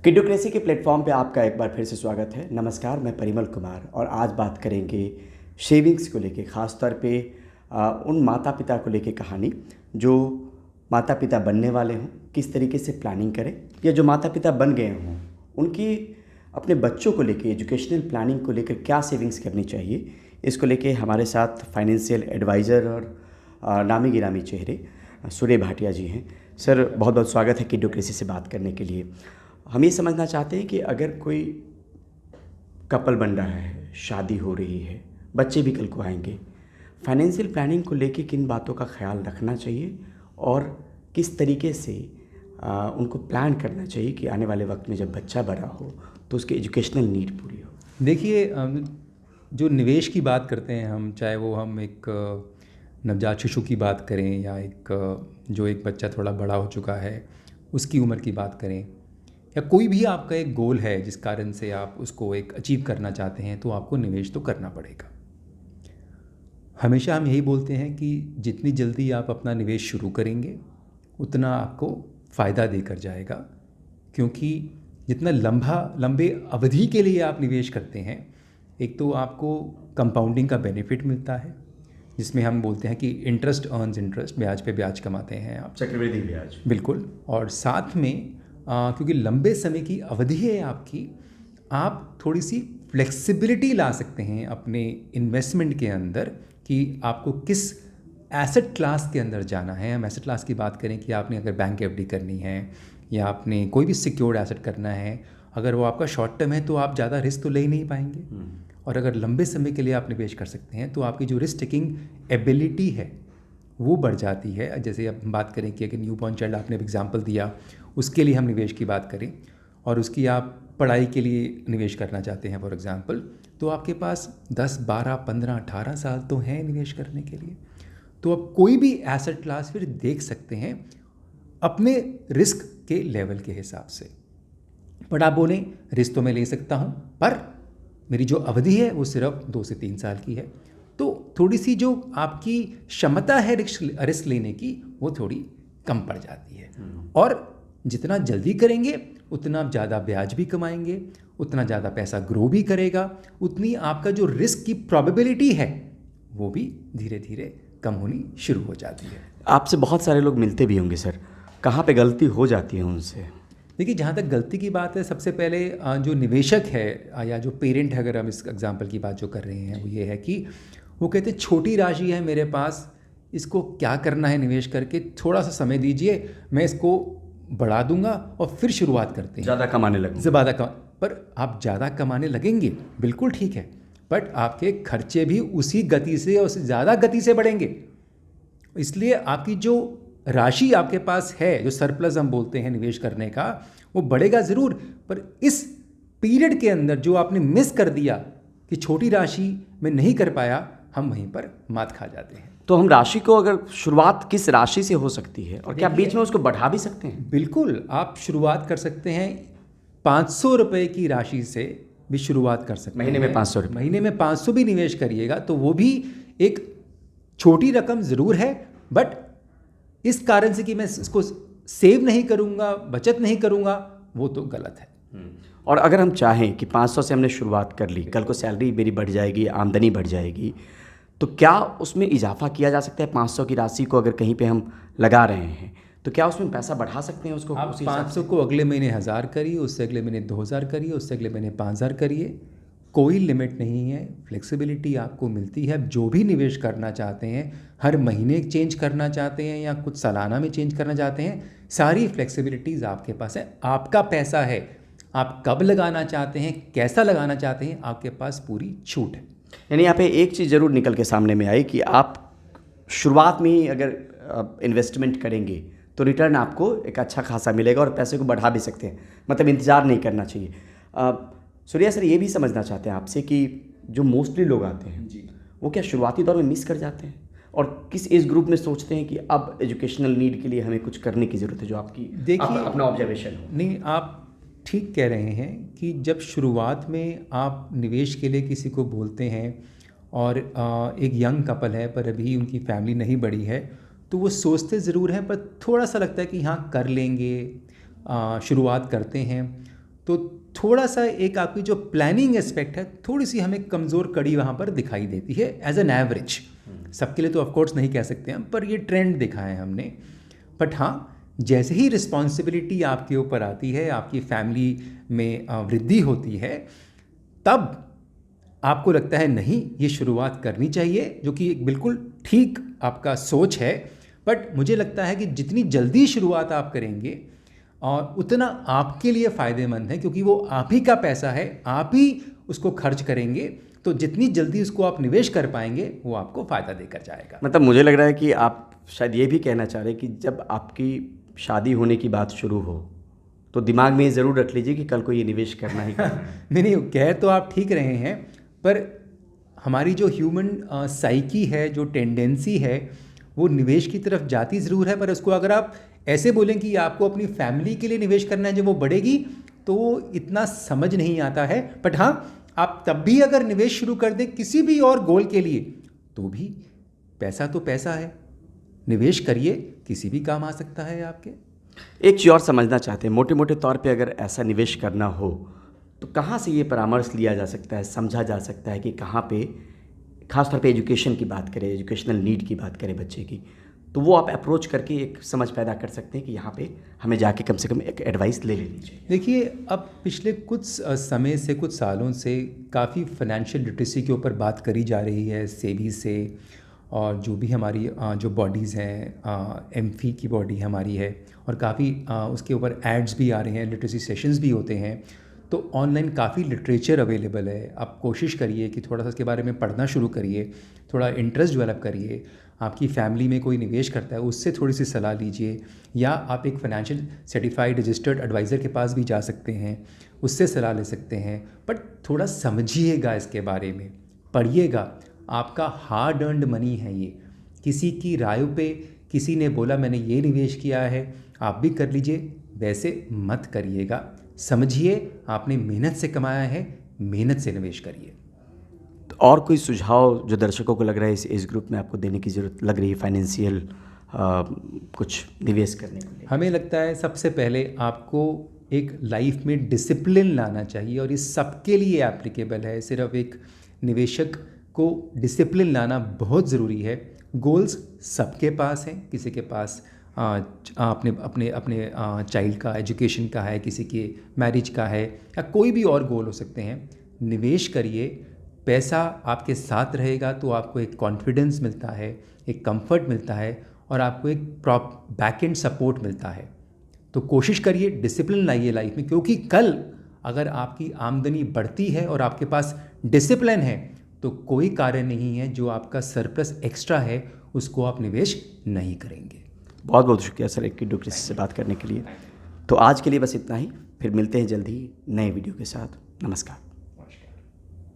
किड्डोक्रेसी के प्लेटफॉर्म पे आपका एक बार फिर से स्वागत है। नमस्कार, मैं परिमल कुमार और आज बात करेंगे शेविंग्स को लेके, ख़ास तौर पे उन माता पिता को लेके कहानी जो माता पिता बनने वाले हों, किस तरीके से प्लानिंग करें, या जो माता पिता बन गए हों उनकी अपने बच्चों को लेके एजुकेशनल प्लानिंग को लेकर क्या सेविंग्स करनी चाहिए। इसको लेके हमारे साथ फाइनेंशियल एडवाइज़र और नामी गिरामी चेहरे सूर्य भाटिया जी हैं। सर, बहुत बहुत स्वागत है किड्डोक्रेसी से बात करने के लिए। हम ये समझना चाहते हैं कि अगर कोई कपल बन रहा है, शादी हो रही है, बच्चे भी कल को आएंगे, फाइनेंशियल प्लानिंग को लेके किन बातों का ख्याल रखना चाहिए और किस तरीके से उनको प्लान करना चाहिए कि आने वाले वक्त में जब बच्चा बड़ा हो तो उसकी एजुकेशनल नीड पूरी हो। देखिए, जो निवेश की बात करते हैं हम, चाहे वो हम एक नवजात शिशु की बात करें या एक बच्चा थोड़ा बड़ा हो चुका है उसकी उम्र की बात करें, या कोई भी आपका एक गोल है जिस कारण से आप उसको एक अचीव करना चाहते हैं, तो आपको निवेश तो करना पड़ेगा। हमेशा हम यही बोलते हैं कि जितनी जल्दी आप अपना निवेश शुरू करेंगे उतना आपको फ़ायदा देकर जाएगा, क्योंकि जितना लंबे अवधि के लिए आप निवेश करते हैं, एक तो आपको कंपाउंडिंग का बेनिफिट मिलता है, जिसमें हम बोलते हैं कि इंटरेस्ट अर्न्स इंटरेस्ट, ब्याज पे ब्याज कमाते हैं आप, चक्रवृद्धि ब्याज। बिल्कुल। और साथ में क्योंकि लंबे समय की अवधि है आपकी, आप थोड़ी सी फ्लेक्सिबिलिटी ला सकते हैं अपने इन्वेस्टमेंट के अंदर कि आपको किस एसेट क्लास के अंदर जाना है। हम एसेट क्लास की बात करें कि आपने अगर बैंक एफडी करनी है या आपने कोई भी सिक्योर्ड एसेट करना है, अगर वो आपका शॉर्ट टर्म है तो आप ज़्यादा रिस्क तो ले ही नहीं पाएंगे, और अगर लंबे समय के लिए आप निवेश कर सकते हैं तो आपकी जो रिस्क टेकिंग एबिलिटी है वो बढ़ जाती है। जैसे अब हम बात करें कि अगर न्यू बॉर्न चाइल्ड आपने एग्जांपल दिया, उसके लिए हम निवेश की बात करें और उसकी आप पढ़ाई के लिए निवेश करना चाहते हैं फॉर एग्जांपल, तो आपके पास 10, 12, 15, 18 साल तो हैं निवेश करने के लिए। तो आप कोई भी एसेट क्लास फिर देख सकते हैं अपने रिस्क के लेवल के हिसाब से। बट आप बोलें रिस्क तो मैं ले सकता हूँ, पर मेरी जो अवधि है वो सिर्फ 2 से 3 साल की है, तो थोड़ी सी जो आपकी क्षमता है रिस्क लेने की वो थोड़ी कम पड़ जाती है। और जितना जल्दी करेंगे उतना आप ज़्यादा ब्याज भी कमाएंगे, उतना ज़्यादा पैसा ग्रो भी करेगा, उतनी आपका जो रिस्क की प्रोबेबिलिटी है वो भी धीरे धीरे कम होनी शुरू हो जाती है। आपसे बहुत सारे लोग मिलते भी होंगे सर, कहाँ पे गलती हो जाती है उनसे? देखिए, जहाँ तक गलती की बात है, सबसे पहले जो निवेशक है या जो पेरेंट है, अगर हम इस एग्जांपल की बात जो कर रहे हैं, वो ये है कि वो कहते हैं छोटी राशि है मेरे पास, इसको क्या करना है निवेश करके, थोड़ा सा समय दीजिए, मैं इसको बढ़ा दूंगा और फिर शुरुआत करते हैं, ज़्यादा कमाने लगेंगे। पर आप ज़्यादा कमाने लगेंगे, बिल्कुल ठीक है, बट आपके खर्चे भी उसी गति से और उससे ज़्यादा गति से बढ़ेंगे। इसलिए आपकी जो राशि आपके पास है, जो सरप्लस हम बोलते हैं निवेश करने का, वो बढ़ेगा ज़रूर, पर इस पीरियड के अंदर जो आपने मिस कर दिया कि छोटी राशि में नहीं कर पाया, हम वहीं पर मात खा जाते हैं। तो हम राशि को, अगर शुरुआत किस राशि से हो सकती है और क्या बीच में उसको बढ़ा भी सकते हैं? बिल्कुल, आप शुरुआत कर सकते हैं 500 रुपये की राशि से भी शुरुआत कर सकते हैं। महीने में 500 रुपये, महीने में 500 भी निवेश करिएगा तो वो भी एक छोटी रकम ज़रूर है, बट इस कारण से कि मैं इसको सेव नहीं करूँगा, बचत नहीं करूँगा, वो तो गलत है। और अगर हम चाहें कि 500 से हमने शुरुआत कर ली, कल को सैलरी मेरी बढ़ जाएगी, आमदनी बढ़ जाएगी, तो क्या उसमें इजाफा किया जा सकता है? 500 की राशि को अगर कहीं पे हम लगा रहे हैं तो क्या उसमें पैसा बढ़ा सकते हैं उसको? आप 500 को अगले महीने 1000 करिए, उससे अगले महीने 2000 करिए, उससे अगले महीने 5000 करिए, कोई लिमिट नहीं है। फ्लेक्सिबिलिटी आपको मिलती है। जो भी निवेश करना चाहते हैं, हर महीने चेंज करना चाहते हैं या कुछ सालाना में चेंज करना चाहते हैं, सारी फ्लेक्सिबिलिटीज़ आपके पास है। आपका पैसा है, आप कब लगाना चाहते हैं, कैसा लगाना चाहते हैं, आपके पास पूरी छूट है। यानी यहाँ पे एक चीज़ ज़रूर निकल के सामने में आई कि आप शुरुआत में ही अगर इन्वेस्टमेंट करेंगे तो रिटर्न आपको एक अच्छा खासा मिलेगा और पैसे को बढ़ा भी सकते हैं, मतलब इंतज़ार नहीं करना चाहिए। सूर्या सर, ये भी समझना चाहते हैं आपसे कि जो मोस्टली लोग आते हैं जी, वो क्या शुरुआती दौर में मिस कर जाते हैं और किस एज ग्रुप में सोचते हैं कि अब एजुकेशनल नीड के लिए हमें कुछ करने की ज़रूरत है? जो आपकी देखिए, अपना ऑब्जर्वेशन हो। नहीं, आप ठीक कह रहे हैं कि जब शुरुआत में आप निवेश के लिए किसी को बोलते हैं और एक यंग कपल है पर अभी उनकी फैमिली नहीं बड़ी है, तो वो सोचते ज़रूर हैं, पर थोड़ा सा लगता है कि हाँ कर लेंगे, शुरुआत करते हैं, तो थोड़ा सा एक आपकी जो प्लानिंग एस्पेक्ट है, थोड़ी सी हमें कमज़ोर कड़ी वहाँ पर दिखाई देती है एज एन एवरेज। सबके लिए तो ऑफकोर्स नहीं कह सकते हम, पर ये ट्रेंड दिखा है हमने। बट हाँ, जैसे ही रिस्पॉन्सिबिलिटी आपके ऊपर आती है, आपकी फैमिली में वृद्धि होती है, तब आपको लगता है नहीं, ये शुरुआत करनी चाहिए, जो कि एक बिल्कुल ठीक आपका सोच है। बट मुझे लगता है कि जितनी जल्दी शुरुआत आप करेंगे और उतना आपके लिए फ़ायदेमंद है, क्योंकि वो आप ही का पैसा है, आप ही उसको खर्च करेंगे। तो जितनी जल्दी उसको आप निवेश कर पाएंगे, वो आपको फ़ायदा देकर जाएगा। मतलब मुझे लग रहा है कि आप शायद ये भी कहना चाह रहे हैं कि जब आपकी शादी होने की बात शुरू हो तो दिमाग में ये ज़रूर रख लीजिए कि कल को ये निवेश करना ही करना है। नहीं, कह तो आप ठीक रहे हैं, पर हमारी जो ह्यूमन साइकी है, जो टेंडेंसी है, वो निवेश की तरफ जाती ज़रूर है। पर उसको अगर आप ऐसे बोलें कि आपको अपनी फैमिली के लिए निवेश करना है जब वो बढ़ेगी, तो वो इतना समझ नहीं आता है। बट हाँ, आप तब भी अगर निवेश शुरू कर दें किसी भी और गोल के लिए, तो भी पैसा तो पैसा है, निवेश करिए, किसी भी काम आ सकता है आपके। एक चीज़ और समझना चाहते हैं, मोटे मोटे तौर पे अगर ऐसा निवेश करना हो तो कहाँ से ये परामर्श लिया जा सकता है, समझा जा सकता है कि कहाँ पे, खासतौर पे एजुकेशन की बात करें, एजुकेशनल नीड की बात करें बच्चे की, तो वो आप अप्रोच करके एक समझ पैदा कर सकते हैं कि यहाँ पे हमें जाके कम से कम एक एडवाइस ले लेनी चाहिए। देखिए, अब पिछले कुछ समय से, कुछ सालों से काफ़ी फाइनेंशियल लिटरेसी के ऊपर बात करी जा रही है, सेबी से, और जो भी हमारी जो बॉडीज़ हैं, एमफी की बॉडी हमारी है, और काफ़ी उसके ऊपर एड्स भी आ रहे हैं, लिटरेसी सेशंस भी होते हैं। तो ऑनलाइन काफ़ी लिटरेचर अवेलेबल है। आप कोशिश करिए कि थोड़ा सा इसके बारे में पढ़ना शुरू करिए, थोड़ा इंटरेस्ट डेवलप करिए। आपकी फैमिली में कोई निवेश करता है, उससे थोड़ी सी सलाह लीजिए, या आप एक फाइनेंशियल सर्टिफाइड रजिस्टर्ड एडवाइज़र के पास भी जा सकते हैं, उससे सलाह ले सकते हैं। बट थोड़ा समझिएगा इसके बारे में, पढ़िएगा। आपका हार्ड अर्नड मनी है ये, किसी की राय पे, किसी ने बोला मैंने ये निवेश किया है आप भी कर लीजिए, वैसे मत करिएगा। समझिए, आपने मेहनत से कमाया है, मेहनत से निवेश करिए। तो और कोई सुझाव जो दर्शकों को लग रहा है इस एज ग्रुप में आपको देने की ज़रूरत लग रही है फाइनेंशियल कुछ निवेश करने के लिए? हमें लगता है सबसे पहले आपको एक लाइफ में डिसिप्लिन लाना चाहिए, और ये सबके लिए एप्लीकेबल है। सिर्फ एक निवेशक को डिसिप्लिन लाना बहुत ज़रूरी है। गोल्स सबके पास हैं, किसी के पास अपने अपने अपने चाइल्ड का एजुकेशन का है, किसी के मैरिज का है, या कोई भी और गोल हो सकते हैं। निवेश करिए, पैसा आपके साथ रहेगा तो आपको एक कॉन्फिडेंस मिलता है, एक कंफर्ट मिलता है, और आपको एक बैक एंड सपोर्ट मिलता है। तो कोशिश करिए, डिसिप्लिन लाइए लाइफ में, क्योंकि कल अगर आपकी आमदनी बढ़ती है और आपके पास डिसिप्लिन है, तो कोई कार्य नहीं है जो आपका सरप्लस एक्स्ट्रा है उसको आप निवेश नहीं करेंगे। बहुत बहुत शुक्रिया सर एक्यूडोक्रेसी से बात करने के लिए। तो आज के लिए बस इतना ही, फिर मिलते हैं जल्द ही नए वीडियो के साथ। नमस्कार।